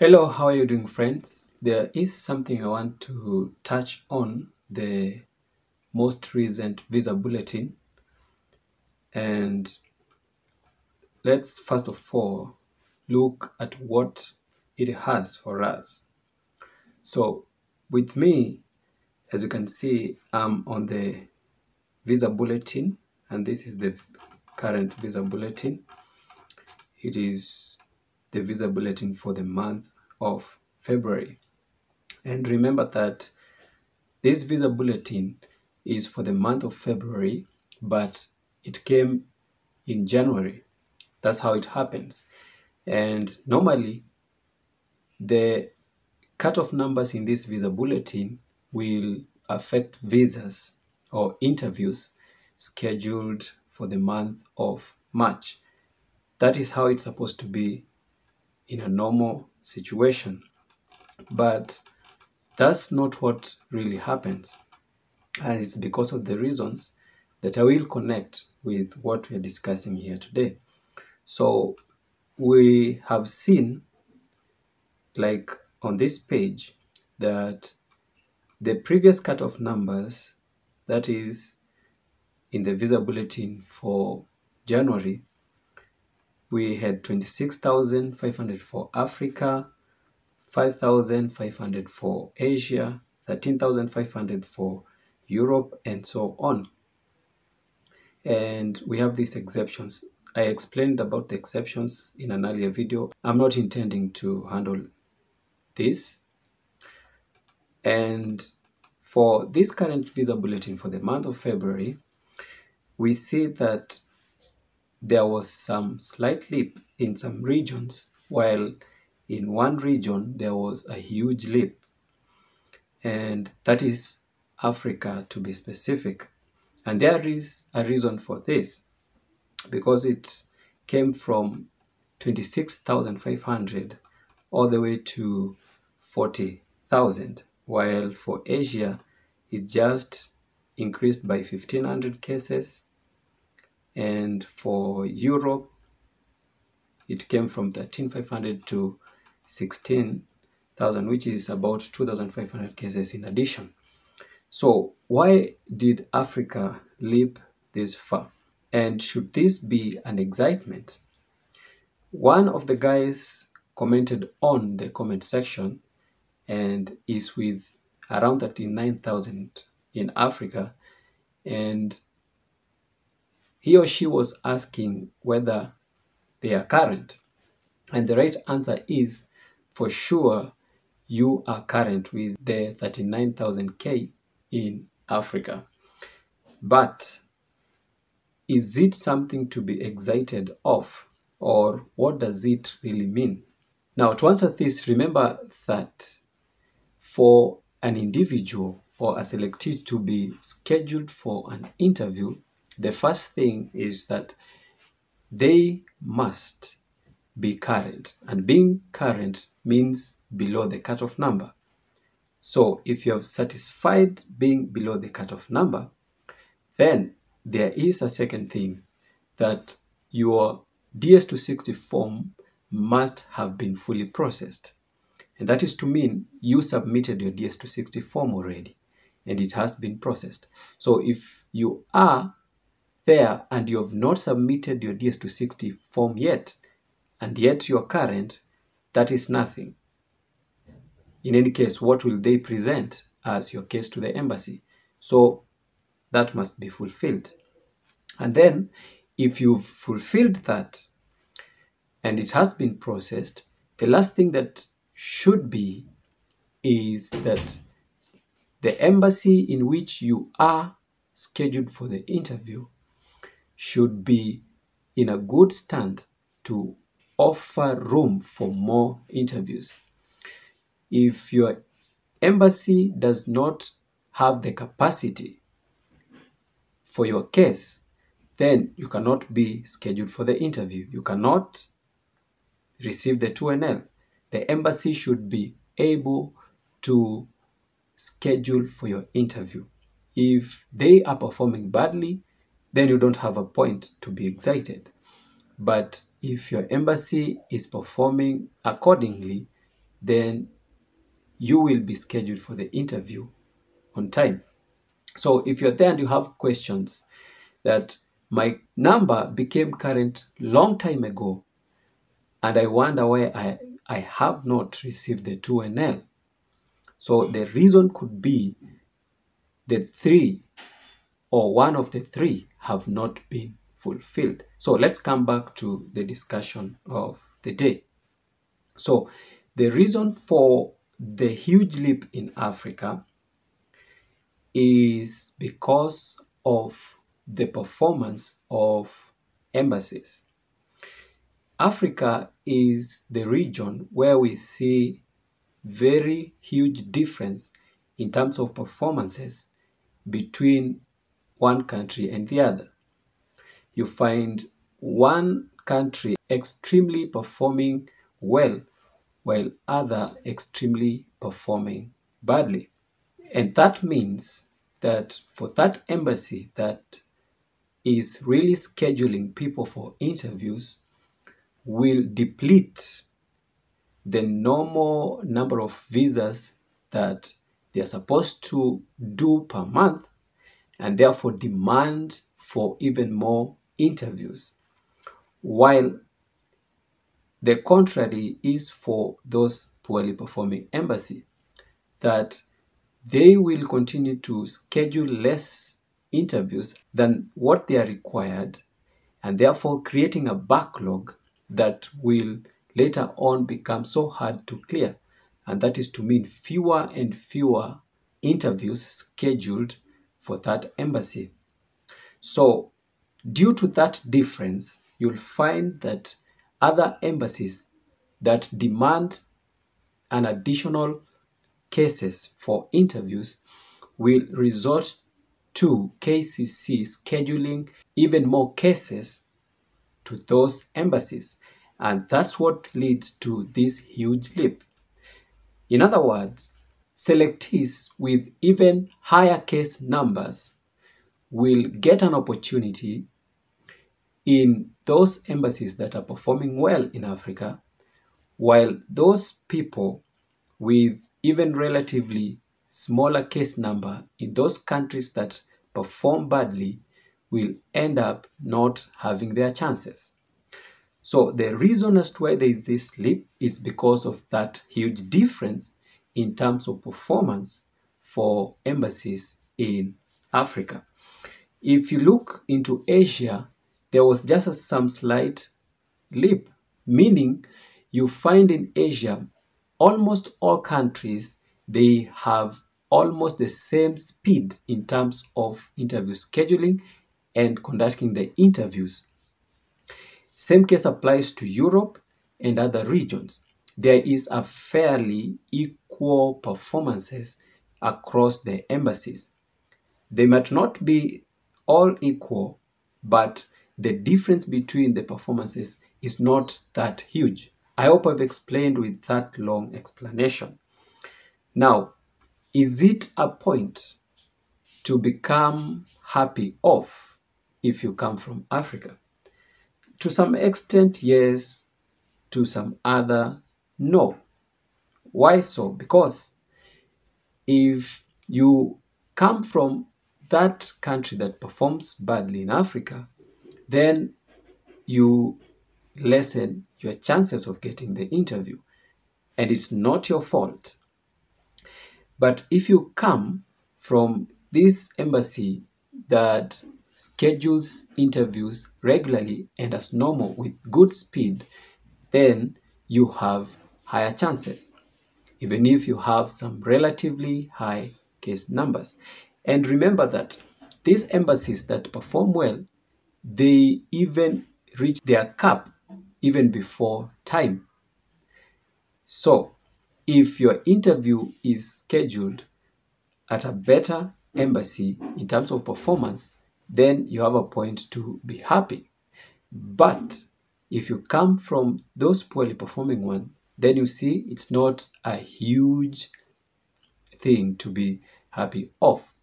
Hello, how are you doing, friends? There is something I want to touch on, the most recent visa bulletin. And let's first of all look at what it has for us. So with me, as you can see, I'm on the visa bulletin, and this is the current visa bulletin. It is the visa bulletin for the month of February. And remember that this visa bulletin is for the month of February, but it came in January. That's how it happens. And normally, the cutoff numbers in this visa bulletin will affect visas or interviews scheduled for the month of March. That is how it's supposed to be in a normal situation. But that's not what really happens. And it's because of the reasons that I will connect with what we're discussing here today. So we have seen, like on this page, that the previous cutoff numbers, that is in the visa bulletin for January, we had 26,500 for Africa, 5,500 for Asia, 13,500 for Europe, and so on. And we have these exceptions. I explained about the exceptions in an earlier video. I'm not intending to handle this. And for this current visa bulletin for the month of February, we see that there was some slight leap in some regions, while in one region there was a huge leap. And that is Africa, to be specific. And there is a reason for this, because it came from 26,500 all the way to 40,000, while for Asia, it just increased by 1,500 cases. And for Europe, it came from 13,500 to 16,000, which is about 2,500 cases in addition. So why did Africa leap this far? And should this be an excitement? One of the guys commented on the comment section and is with around 39,000 in Africa. And he or she was asking whether they are current. And the right answer is, for sure, you are current with the 39,000K in Africa. But is it something to be excited of, or what does it really mean? Now, to answer this, remember that for an individual or a selectee to be scheduled for an interview, the first thing is that they must be current. And being current means below the cutoff number. So if you have satisfied being below the cutoff number, then there is a second thing, that your DS260 form must have been fully processed. And that is to mean you submitted your DS260 form already and it has been processed. So if you are there and you have not submitted your DS260 form yet, and yet you're current, that is nothing. In any case, what will they present as your case to the embassy? So that must be fulfilled. And then if you've fulfilled that and it has been processed, the last thing that should be is that the embassy in which you are scheduled for the interview should be in a good stand to offer room for more interviews. If your embassy does not have the capacity for your case, then you cannot be scheduled for the interview. You cannot receive the 2NL. The embassy should be able to schedule for your interview. If they are performing badly, then you don't have a point to be excited. But if your embassy is performing accordingly, then you will be scheduled for the interview on time. So if you're there and you have questions that my number became current long time ago, and I wonder why I have not received the 2NL. So the reason could be the 3 or one of the 3 have not been fulfilled. So let's come back to the discussion of the day. So the reason for the huge leap in Africa is because of the performance of embassies. Africa is the region where we see very huge difference in terms of performances between one country and the other. You find one country extremely performing well, while other extremely performing badly. And that means that for that embassy that is really scheduling people for interviews will deplete the normal number of visas that they are supposed to do per month, and therefore demand for even more interviews. While the contrary is for those poorly performing embassy, that they will continue to schedule less interviews than what they are required, and therefore creating a backlog that will later on become so hard to clear. And that is to mean fewer and fewer interviews scheduled for that embassy. So due to that difference, you'll find that other embassies that demand an additional cases for interviews will resort to KCC scheduling even more cases to those embassies. And that's what leads to this huge leap. In other words, selectees with even higher case numbers will get an opportunity in those embassies that are performing well in Africa, while those people with even relatively smaller case number in those countries that perform badly will end up not having their chances. So the reason as to why there is this leap is because of that huge difference in terms of performance for embassies in Africa. If you look into Asia, there was just some slight leap, meaning you find in Asia, almost all countries, they have almost the same speed in terms of interview scheduling and conducting the interviews. Same case applies to Europe and other regions. There is a fairly equal performances across the embassies. They might not be all equal, but the difference between the performances is not that huge. I hope I've explained with that long explanation. Now, is it a point to become happy of if you come from Africa? To some extent, yes. To some other, no. Why so? Because if you come from that country that performs badly in Africa, then you lessen your chances of getting the interview, and it's not your fault. But if you come from this embassy that schedules interviews regularly and as normal with good speed, then you have higher chances, even if you have some relatively high case numbers. And remember that these embassies that perform well, they even reach their cap even before time. So if your interview is scheduled at a better embassy in terms of performance, then you have a point to be happy. But if you come from those poorly performing ones, then you see it's not a huge thing to be happy of.